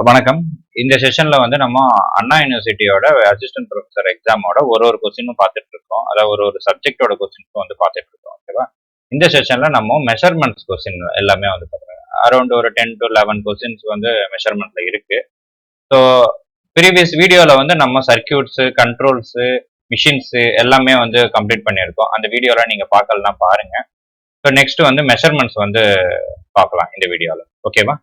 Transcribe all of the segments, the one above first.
வணக்கம். இந்த செஷன்ல வந்து நம்ம அண்ணா யூனிவர்சிட்டியோட அசிஸ்டன்ட் ப்ரொஃபசர் எக்ஸாமோட ஒரு கொஸ்டினும் பார்த்துட்டு இருக்கோம். அதாவது ஒரு சப்ஜெக்டோட கொஸ்டினுக்கும் வந்து பார்த்துட்டு இருக்கோம். ஓகேவா? இந்த செஷன்ல நம்ம மெஷர்மெண்ட்ஸ் கொஸ்டின் எல்லாமே வந்து பார்க்குறோம். அரௌண்ட் ஒரு 10 to 11 கொஸ்டின்ஸ் வந்து மெஷர்மெண்ட்ல இருக்கு. ஸோ ப்ரீவியஸ் வீடியோல வந்து நம்ம சர்க்கியூட்ஸ், கண்ட்ரோல்ஸ், மிஷின்ஸ் எல்லாமே வந்து கம்ப்ளீட் பண்ணியிருக்கோம். அந்த வீடியோலாம் நீங்க பார்க்கலாம், பாருங்க. ஸோ நெக்ஸ்ட் வந்து மெஷர்மெண்ட்ஸ் வந்து பார்க்கலாம் இந்த வீடியோல. ஓகேவா?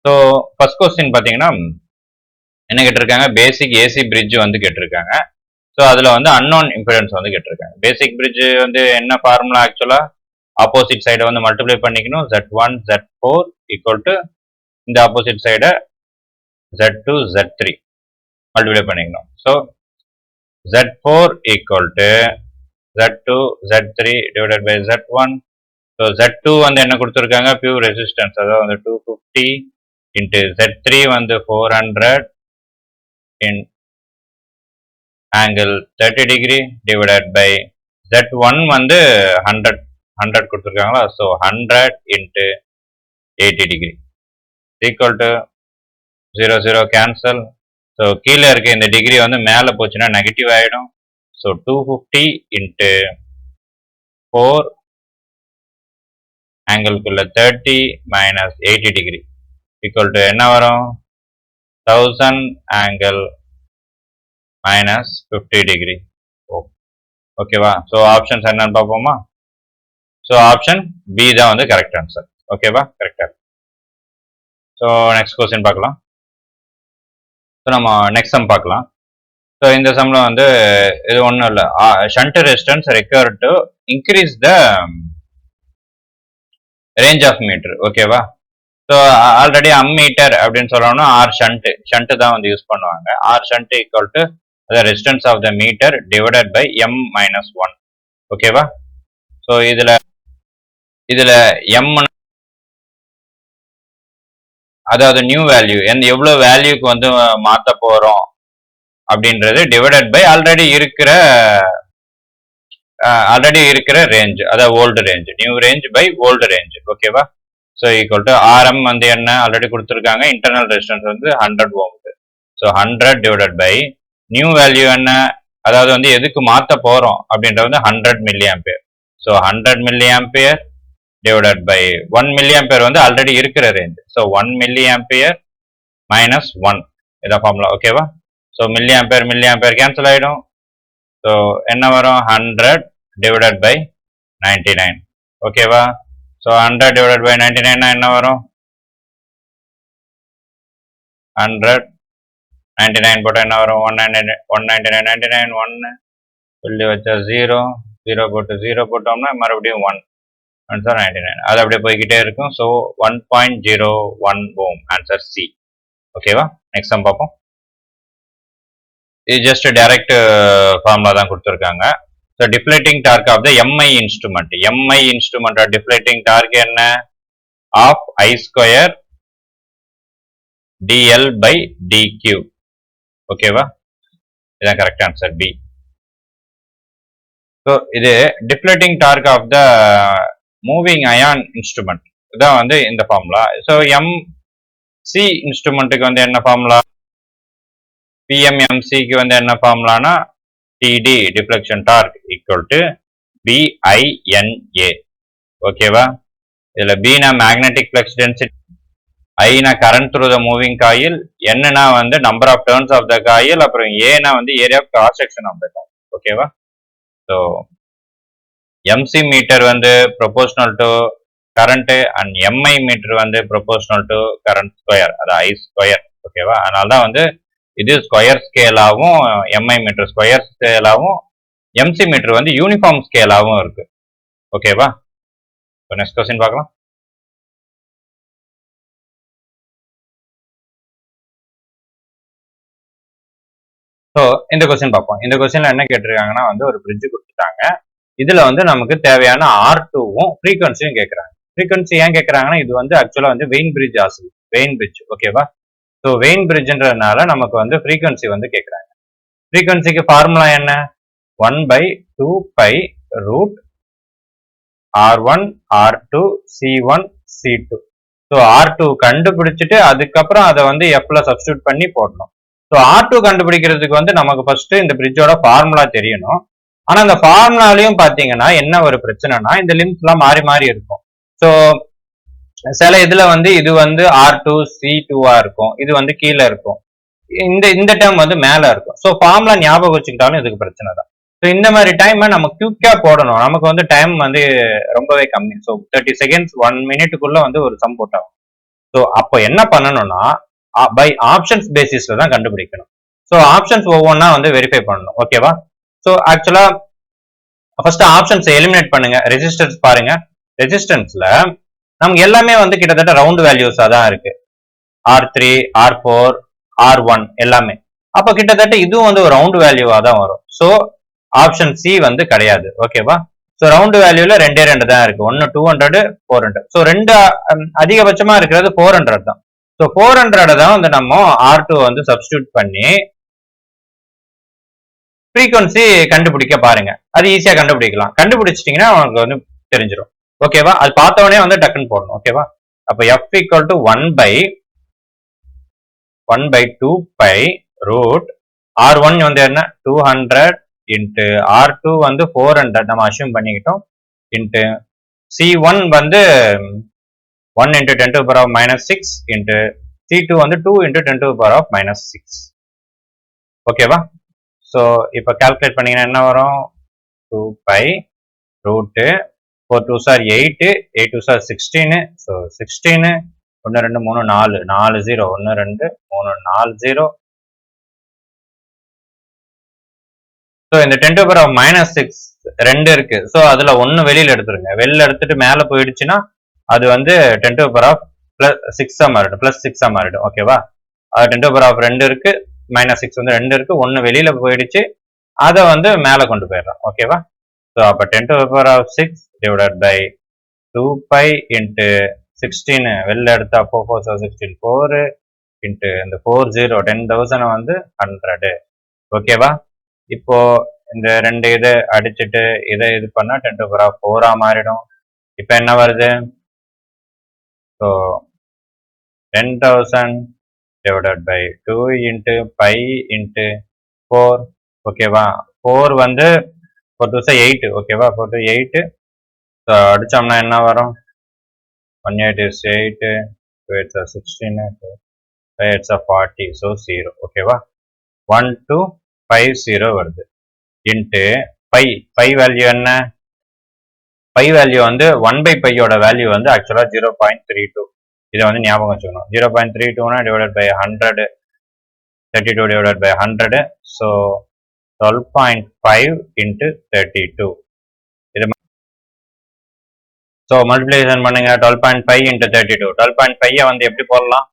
ஸோ ஃபர்ஸ்ட் கொஸ்டின் பார்த்தீங்கன்னா என்ன கேட்டிருக்காங்க, பேசிக் ஏசி பிரிட்ஜ் வந்து கேட்டிருக்காங்க. ஸோ அதில் வந்து அன்னோன் இம்பிடன்ஸ் வந்து கேட்டிருக்காங்க. பேசிக் பிரிட்ஜ் வந்து என்ன ஃபார்முலா, ஆக்சுவலாக ஆப்போசிட் சைடை வந்து மல்டிப்ளை பண்ணிக்கணும். Z1 Z4 ஈக்குவல் டு இந்த ஆப்போசிட் சைடை Z2 Z3 மல்டிப்ளை பண்ணிக்கணும். So Z4 equal to Z2 Z3 divided by Z1. So Z2 வந்து என்ன கொடுத்துருக்காங்க, பியூர் ரெசிஸ்டன்ஸ், அதாவது வந்து 250 into Z3 வந்து 400 in angle 30 degree divided by Z1 வந்து 100 கொடுத்துருக்காங்களா. So 100 into 80 degree equal to 0 cancel. So கீழே இருக்க இந்த டிகிரி வந்து மேலே போச்சுன்னா நெகட்டிவ் ஆகிடும். So 250 into 4 ஆங்கிள்குள்ள 30 minus 80 degree equal to என்ன வரும், 1000 angle minus 50 degree. ஓகேவா? ஸோ ஆப்ஷன்ஸ் என்னன்னு பார்ப்போமா? ஸோ ஆப்ஷன் பி தான் வந்து கரெக்ட் ஆன்சர். ஓகேவா? கரெக்டா. ஸோ நெக்ஸ்ட் கொஸ்டின் பார்க்கலாம். ஸோ நம்ம நெக்ஸ்ட் சம் பார்க்கலாம். ஸோ இந்த சம்ல வந்து இது ஒன்றும் இல்லை, shunt resistance required to increase the range of meter. ஓகேவா? ஸோ ஆல்ரெடி அம்மீட்டர் அப்படின்னு சொல்லணும்னா ஆர் ஷண்ட் தான் வந்து யூஸ் பண்ணுவாங்க. R shunt equal to the resistance of the meter divided by M minus 1. ஓகேவா? ஸோ இதுல M அதாவது நியூ வேல்யூ எவ்வளோ வேல்யூக்கு வந்து மாற்ற போறோம் அப்படின்றது டிவைடட் பை ஆல்ரெடி இருக்கிற ரேஞ்ச், அதாவது old range, new range by old range. ஓகேவா? ஸோ ஈக்குவல் டு RM வந்து என்ன ஆல்ரெடி கொடுத்துருக்காங்க, இன்டர்னல் ரெசிஸ்டன்ஸ் வந்து 100 Ω. So 100 divided by new value என்ன, அதாவது வந்து எதுக்கு மாற்ற போறோம் அப்படின்றது வந்து 100 milli ampere. So 100 milli ampere divided by 1 milli ampere வந்து ஆல்ரெடி இருக்கிற range. So 1 milli ampere minus 1 இதான் ஃபார்முலா. ஓகேவா? ஸோ மில்லி ஆம்பியர் கேன்சல் ஆகிடும். ஸோ என்ன வரும், 100 டிவைடட் பை 99. ஓகேவா? ஸோ 100 டிவைடட் பை 99 என்ன வரும், 100 99 போட்டால் என்ன வரும், 199 99 1 சொல்லி வச்சா 0 போட்டு 0 போட்டோம்னா மறுபடியும் 1 99. அது அப்படியே போய்கிட்டே இருக்கும். So 1.01 Ω answer C. ஓகேவா? நெக்ஸ்ட் சம் பார்ப்போம். இது ஜஸ்ட் டைரக்ட் ஃபார்முலா தான் கொடுத்துருக்காங்க. So deflecting torque of the MI instrument deflecting torque என்ன, of I square DL by DQ. ஓகேவா? இதான் கரெக்ட் ஆன்சர் பி. ஸோ இது deflecting torque of the moving iron instrument, இதான் வந்து இந்த ஃபார்முலா. ஸோ எம்சி இன்ஸ்ட்ருமெண்ட்டுக்கு வந்து என்ன ஃபார்முலா, பிஎம்எம்சிக்கு வந்து என்ன ஃபார்முலானா TD deflection torque equal to BINA. ஓகேவா? இதுல பினா மேக்னெட்டிக் ஃப்ளக்ஸ் டென்சிட்டி, ஐனா current through the moving coil, என்னன்னா வந்து number of turns of the coil, அப்புறம் ஏனா வந்து area of cross section of the coil. ஓகேவா? ஸோ எம்சி மீட்டர் வந்து proportional to current and MI meter வந்து ப்ரொபோஷனல் டு கரண்ட் ஸ்கொயர், அது I square. ஓகேவா? அதனால தான் வந்து இது ஸ்கொயர் ஸ்கேலாகவும் MI meter square ஸ்கேலாகவும் MC meter வந்து யூனிஃபார்ம் ஸ்கேலாகவும் இருக்கு. ஓகேவா? ஸோ நெக்ஸ்ட் கொஸ்டின் பார்க்கலாம். ஸோ இந்த கொஸ்டின் பார்ப்போம். இந்த கொஸ்டின்ல என்ன கேட்டிருக்காங்கன்னா வந்து ஒரு பிரிட்ஜ் கொடுத்துட்டாங்க. இதுல வந்து நமக்கு தேவையான R2வும் ஃப்ரீக்வன்சியும் கேட்கறாங்க. ஃப்ரீக்வன்சி ஏன் கேட்கறாங்கன்னா இது வந்து ஆக்சுவலா வந்து வெயின் பிரிட்ஜ். ஓகேவா? ஸோ வெயின் பிரிட்ஜ்ன்றதுனால நமக்கு வந்து ஃப்ரீக்வன்சி வந்து கேட்கறாங்க. ஃப்ரீக்வன்சிக்கு ஃபார்முலா என்ன, 1/2π root R1 R2 C1 C2. So R2 கண்டுபிடிச்சிட்டு அதுக்கப்புறம் அதை வந்து Fல சப்ஸ்டியூட் பண்ணி போடணும். ஸோ R2 கண்டுபிடிக்கிறதுக்கு வந்து நமக்கு ஃபர்ஸ்ட் இந்த பிரிட்ஜோட ஃபார்முலா தெரியணும். ஆனா இந்த ஃபார்முலாலையும் பாத்தீங்கன்னா என்ன ஒரு பிரச்சனைனா இந்த லிமிட்ஸ் எல்லாம் மாறி மாறி இருக்கும். ஸோ சில இதுல வந்து இது வந்து R2 C2ஆ இருக்கும், இது வந்து கீழே இருக்கும், இந்த டேர்ம் வந்து மேல இருக்கும். ஸோ ஃபார்முலா ஞாபகம் வச்சுக்கிட்டாலும் இதுக்கு பிரச்சனை தான். ஸோ இந்த மாதிரி டைம் நம்ம குயிக்கா போடணும். நமக்கு வந்து டைம் வந்து ரொம்பவே கம்மி. ஸோ 30 செகண்ட்ஸ் 1 மினிட்டுக்குள்ள வந்து ஒரு சம் போட்டாகும். ஸோ அப்போ என்ன பண்ணணும்னா பை ஆப்ஷன்ஸ் பேசிஸ்ல தான் கண்டுபிடிக்கணும். ஸோ ஆப்ஷன்ஸ் ஒவ்வொன்றா வந்து வெரிஃபை பண்ணணும். ஓகேவா? ஸோ ஆக்சுவலா ஃபர்ஸ்ட் ஆப்ஷன்ஸ் எலிமினேட் பண்ணுங்க. ரெசிஸ்டன்ஸ் பாருங்க. ரெசிஸ்டன்ஸ்ல நமக்கு எல்லாமே வந்து கிட்டத்தட்ட ரவுண்ட் வேல்யூஸா தான் இருக்கு. R3, R4, R1 எல்லாமே. அப்ப கிட்டத்தட்ட இதுவும் வந்து ஒரு ரவுண்ட் வேல்யூவா தான் வரும். ஸோ ஆப்ஷன் சி வந்து கிடையாது. ஓகேவா? ஸோ ரவுண்ட் வேல்யூல ரெண்டே ரெண்டு தான் இருக்கு. ஒன்னு 200, 400. ஸோ ரெண்டு அதிகபட்சமா இருக்கிறது 400 தான். ஸோ 400 தான் வந்து நம்ம R2 வந்து சப்ஸ்டியூட் பண்ணி ஃப்ரீக்வன்சி கண்டுபிடிக்க பாருங்க. அது ஈஸியா கண்டுபிடிக்கலாம். கண்டுபிடிச்சிட்டீங்கன்னா உங்களுக்கு வந்து தெரிஞ்சிடும். ஓகேவா? அது பார்த்தவொடனே வந்து டக்குன்னு போடணும். ஓகேவா? அப்ப F equal to 1/2 pi root R1 வந்து என்ன 200 into R2 வந்து 400 நம்ம அசியூம் பண்ணிக்கிட்டோம் into C1 வந்து 1 into 10 to the power of minus 6 into C2 வந்து 2 into 10 to the power of minus 6. ஓகேவா? ஸோ இப்போ கால்குலேட் பண்ணீங்கன்னா என்ன வரும்? 2 pi root 4 2s are 8, 8 2s are 16. So 16 1 2 3 4 4 0 1 2 3 4 0. So இந்த 10 to the power of minus 6 ரெண்டு இருக்கு. ஸோ அதுல ஒன்னு வெளியில எடுத்துருங்க. வெளியில எடுத்துட்டு மேல போயிடுச்சுன்னா அது வந்து 10 to the power of +6 மாறிடும். +6 மாறிடும். ஓகேவா? அது 10 to the power of 2 இருக்கு, -6 வந்து 2 இருக்கு, ஒன்னு வெளியில போயிடுச்சு, அதை வந்து மேல கொண்டு போயிடலாம். ஓகேவா? ஸோ அப்ப 10 to the power of 6 divided by 2 pi into 16 வெளில எடுத்தா 4 4 16 4 into இந்த 40 10,000 வந்து 100. ஓகேவா? இப்போ இந்த ரெண்டு இதை அடிச்சுட்டு இதை இது பண்ணா 10 to the power of 4 மாறிடும். இப்ப என்ன வருது? So 10,000 divided by 2 into pi into 4. ஓகேவா? 4 வந்து 4 2 8. ஓகேவா? 4 to 8. ஸோ அடிச்சோம்னா என்ன வரும்? 1 8 is 8, 2 8 are 16, 5 8 are 40. ஸோ 0. ஓகேவா? 1250 வருது. இன்ட்டு பை வேல்யூ என்ன? பை வேல்யூ வந்து 1/πயோட வேல்யூ வந்து ஆக்சுவலா 0.32. இதை வந்து ஞாபகம் வச்சுக்கணும். 0.32னா divided by 100, 32 divided by 100. So 12.5 into 32. இது ஸோ மல்டிப்ளிகேஷன் பண்ணுங்க. 12.5 into 32. 12.5 வந்து எப்படி போடலாம்?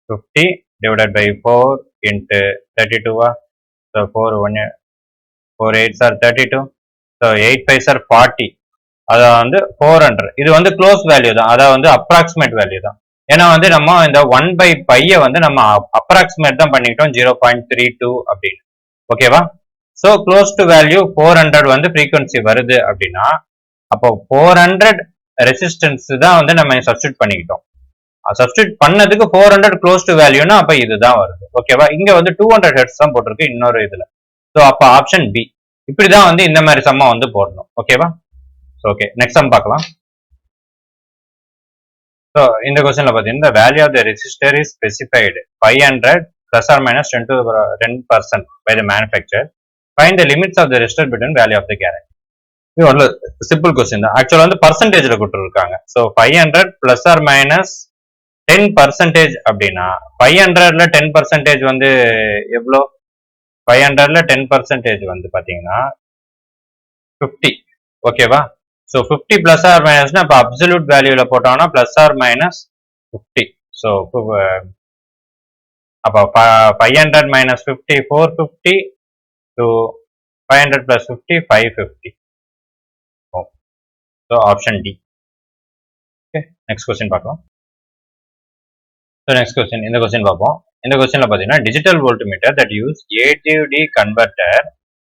50 divided by 4 into 32. So 4 8s are 32. So 8 5s are 40. அதை வந்து 400. இது வந்து க்ளோஸ் வேல்யூ தான், அதாவது வந்து அப்ராக்சிமேட் வேல்யூ தான். ஏன்னா வந்து நம்ம இந்த 1/π வந்து நம்ம அப்ராக்சிமேட் தான் பண்ணிக்கிட்டோம் 0.32 அப்படின்னு. ஓகேவா? ஸோ க்ளோஸ் டு வேல்யூ 400 வந்து ஃப்ரீக்வன்சி வருது அப்படின்னா அப்போ 400 ரெசிஸ்டன்ஸ் தான் வந்து நம்ம சப்ஸ்டியூட் பண்ணிக்கிட்டோம். சப்ஸ்டியூட் பண்ணதுக்கு 400 க்ளோஸ் டு வேல்யூனா அப்ப இதுதான் வருது. ஓகேவா? இங்க வந்து 200 ஹெர்ட்ஸ் தான் போட்டிருக்கு இன்னொரு இதுல. ஸோ அப்ப ஆப்ஷன் பி. இப்படிதான் வந்து இந்த மாதிரி சம்மா வந்து போடணும். ஓகேவா? ஓகே, நெக்ஸ்ட் சம் பார்க்கலாம். ஸோ இந்த கொஸ்டின்ல பார்த்தீங்கன்னா value of the resistor is specified 500 + or - 10% by the manufacture. Find the limits of the resistor between value of the correct. இது ஒன்று சிம்பிள் கொஸ்டின் தான். ஆக்சுவலா வந்து பர்சன்டேஜ்ல கொடுத்துருக்காங்க. ஸோ 500 + or - 10% அப்படின்னா 500ல 10% வந்து எவ்வளோ? 500ல 10% வந்து பாத்தீங்கன்னா 50. ஓகேவா? ஸோ 50 + or - இப்போ அப்சல்யூட் வேல்யூல போட்டோம்னா + or - 50. ஸோ அப்போ 500 - 50 450 to 500 + 50 550. So option D. Okay, next question பார்க்கலாம். ஸோ நெக்ஸ்ட் கொஸ்டின், இந்த கொஸ்டின் பார்ப்போம். இந்த கொஸ்டின்ல பார்த்தீங்கன்னா digital voltmeter that use AD converter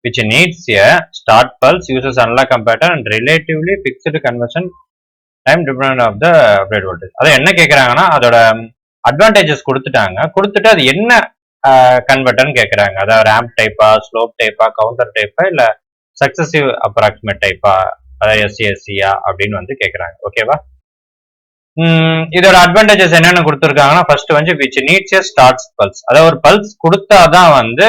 which needs a start pulse uses analog comparator and relatively fixed conversion time dependent of the applied voltage. அதை என்ன கேட்குறாங்கன்னா அதோட அட்வான்டேஜஸ் கொடுத்துட்டாங்க, கொடுத்துட்டு அது என்ன கன்வெர்டர்னு கேட்குறாங்க. அதாவது ரேம்ப் டைப்பா, ஸ்லோப் டைப்பா, கவுண்டர் டைப்பா, இல்லை சக்சசிவ் அப்ராக்சிமேட் டைப்பா, அதாவது எஸ்சிஎஸ்சியா அப்படின்னு வந்து கேட்குறாங்க. ஓகேவா? இதோட அட்வான்டேஜஸ் என்னென்ன கொடுத்துருக்காங்கன்னா ஃபர்ஸ்ட் வந்து which needs a start pulse, அதாவது ஒரு பல்ஸ் கொடுத்தாதான் வந்து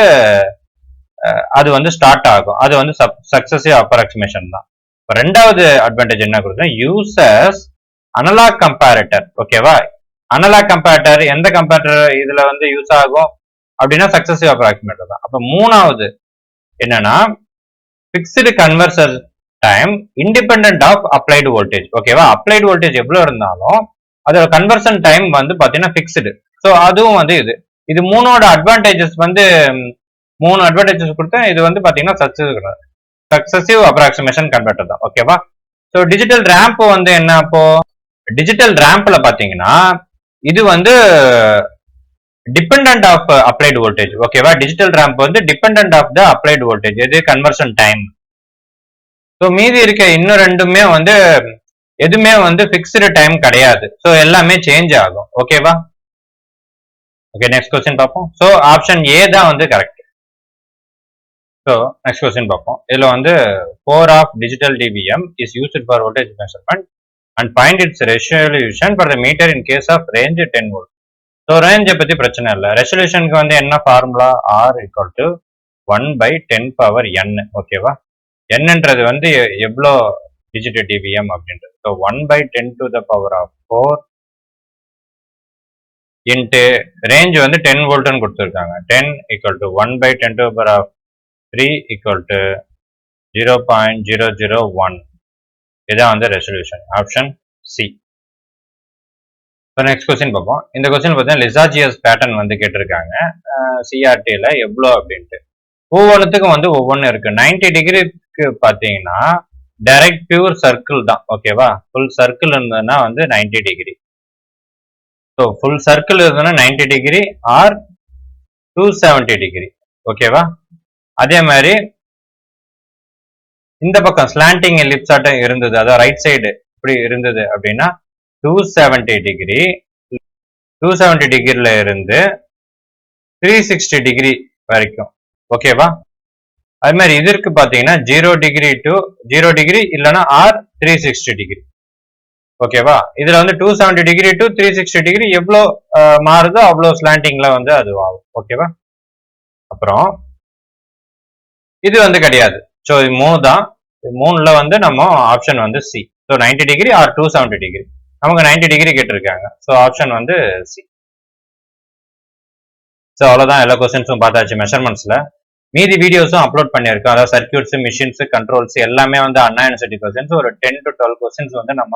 அது வந்து ஸ்டார்ட் ஆகும். அது வந்து சக்சசிவ் அப்ராக்சிமேஷன் தான். ரெண்டாவது அட்வான்டேஜ் என்ன கொடுத்தா யூசர்ஸ் அனலாக் கம்பேரேட்டர். ஓகேவா? அனலாக் கம்பேரேட்டர் எந்த கம்பேரேட்டர் இதுல வந்து யூஸ் ஆகும் அப்படின்னா சக்சசிவ் அப்ராக்சிமேட்டர் தான். அப்ப மூணாவது என்னன்னா fixed conversion time independent of applied voltage. ஓகேவா? அப்ளைடு வோல்டேஜ் எவ்வளவு இருந்தாலும் அதோட கன்வர்ஷன் டைம் வந்து பாத்தீங்கன்னா பிக்ஸ்டு. ஸோ அதுவும் வந்து இது மூணோட அட்வான்டேஜஸ் வந்து 3 அட்வான்டேஜஸ் கொடுத்தா இது வந்து பாத்தீங்கன்னா சக்சசிவ் அப்ராக்சிமேஷன் கன்வெர்ட்டர் தான். ஓகேவா? ஸோ டிஜிட்டல் ரேம்ப் வந்து என்ன, அப்போ டிஜிட்டல் ரேம்ப்ல பாத்தீங்கன்னா இது வந்து டிபெண்டன்ட் ஆஃப் அப்ளைடு வோல்டேஜ். ஓகேவா? டிஜிட்டல் ரேம்ப் வந்து dependent of the applied voltage, எது கன்வர்ஷன் டைம். ஸோ மீதி இருக்க இன்னும் ரெண்டுமே வந்து எதுவுமே வந்து பிக்ஸ்டு டைம் கிடையாது. ஸோ எல்லாமே சேஞ்ச் ஆகும். ஓகேவா? ஓகே, நெக்ஸ்ட் கொஸ்டின் பார்ப்போம். ஸோ ஆப்ஷன் ஏ தான் வந்து கரெக்ட். ஸோ நெக்ஸ்ட் கொஸ்டின் பார்ப்போம். இதுல வந்து 4 of digital DVM is used for voltage measurement and find its resolution for the meter in case of range 10 volt. So ரேஞ்சை பத்தி பிரச்சனை இல்லை. ரெசல்யூஷனுக்கு வந்து என்ன formula, R equal to 1/10⁻n. ஓகேவா? என்னன்றது வந்து எவ்வளோ டிஜிட்டல் டிவிஎம் அப்படின்றது. ஸோ 1/10⁴ இன்ட்டு ரேஞ்ச் வந்து 10 வோல்ட்னு கொடுத்துருக்காங்க. 10 ஈக்குவல் டு 1/10⁻3 ஈக்குவல் டு 0.001. இதான் வந்து ரெசல்யூஷன். Option C. இப்போ நெக்ஸ்ட் கொஸ்டின் பார்ப்போம். இந்த கொஸ்டின் பார்த்தீங்கன்னா லிசாஜியஸ் பேட்டர்ன் வந்து கேட்டிருக்காங்க சிஆர்டியில் எவ்வளோ அப்படின்ட்டு. ஒவ்வொன்றுத்துக்கும் வந்து ஒவ்வொன்று இருக்கு. 90 டிகிரிக்கு பார்த்தீங்கன்னா டைரக்ட் பியூர் சர்க்கிள் தான். ஓகேவா? ஃபுல் சர்க்கிள் இருந்ததுன்னா வந்து 90 டிகிரி. ஸோ ஃபுல் சர்க்கிள் இருந்ததுன்னா 90 டிகிரி ஆர் 270 டிகிரி. ஓகேவா? அதே மாதிரி இந்த பக்கம் ஸ்லாண்டிங் எலிப்ஸ் ஆட்டம் இருந்தது, அதாவது ரைட் சைடு இப்படி இருந்தது அப்படின்னா 270 டிகிரி. 270 டிகிரில இருந்து 360 டிகிரி வரைக்கும். ஓகேவா? அது மாதிரி இதற்கு பாத்தீங்கன்னா 0 டிகிரி டு 0 டிகிரி இல்லைன்னா ஆர் 360 டிகிரி. ஓகேவா? இதுல வந்து 270 டிகிரி டு 360 டிகிரி எவ்வளோ மாறுதோ அவ்வளோ ஸ்லாண்டிங்ல வந்து அது ஆகும். ஓகேவா? அப்புறம் இது வந்து கிடையாது. ஸோ இது 3 தான். 3ல வந்து நம்ம ஆப்ஷன் வந்து C. So 90 degree or 270 degree. நமக்கு 90 டிகிரி கேட்டிருக்காங்க. ஸோ ஆப்ஷன் வந்து சி. ஸோ அவ்வளோதான், எல்லா கொஸ்டின்ஸும் பார்த்தாச்சு மெஷர்மெண்ட்ஸ்ல. மீதி வீடியோஸும் அப்லோட் பண்ணியிருக்கோம். அதாவது சர்க்கியூட்ஸ், மிஷின்ஸ், கண்ட்ரோல்ஸ் எல்லாமே வந்து அண்ணா யூனிவர்சிட்டி கொஸ்டின்ஸ் ஒரு 10 to 12 கொஸ்டின்ஸ் வந்து நம்ம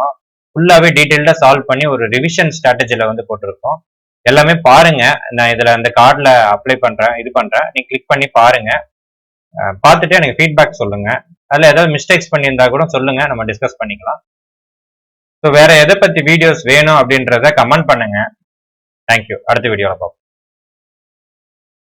ஃபுல்லாவே டீடைல்டா சால்வ் பண்ணி ஒரு ரிவிஷன் ஸ்ட்ராட்டஜில வந்து போட்டிருக்கோம். எல்லாமே பாருங்க. நான் இதுல அந்த கார்டில் அப்ளை பண்றேன், இது பண்றேன். நீங்க கிளிக் பண்ணி பாருங்க. பார்த்துட்டு எனக்கு ஃபீட்பேக் சொல்லுங்க. அதில் ஏதாவது மிஸ்டேக்ஸ் பண்ணியிருந்தா கூட சொல்லுங்க, நம்ம டிஸ்கஸ் பண்ணிக்கலாம். ஸோ வேற எதை பத்தி வீடியோஸ் வேணும் அப்படின்றத கமெண்ட் பண்ணுங்க. தேங்க்யூ. அடுத்த வீடியோவில் பார்ப்போம்.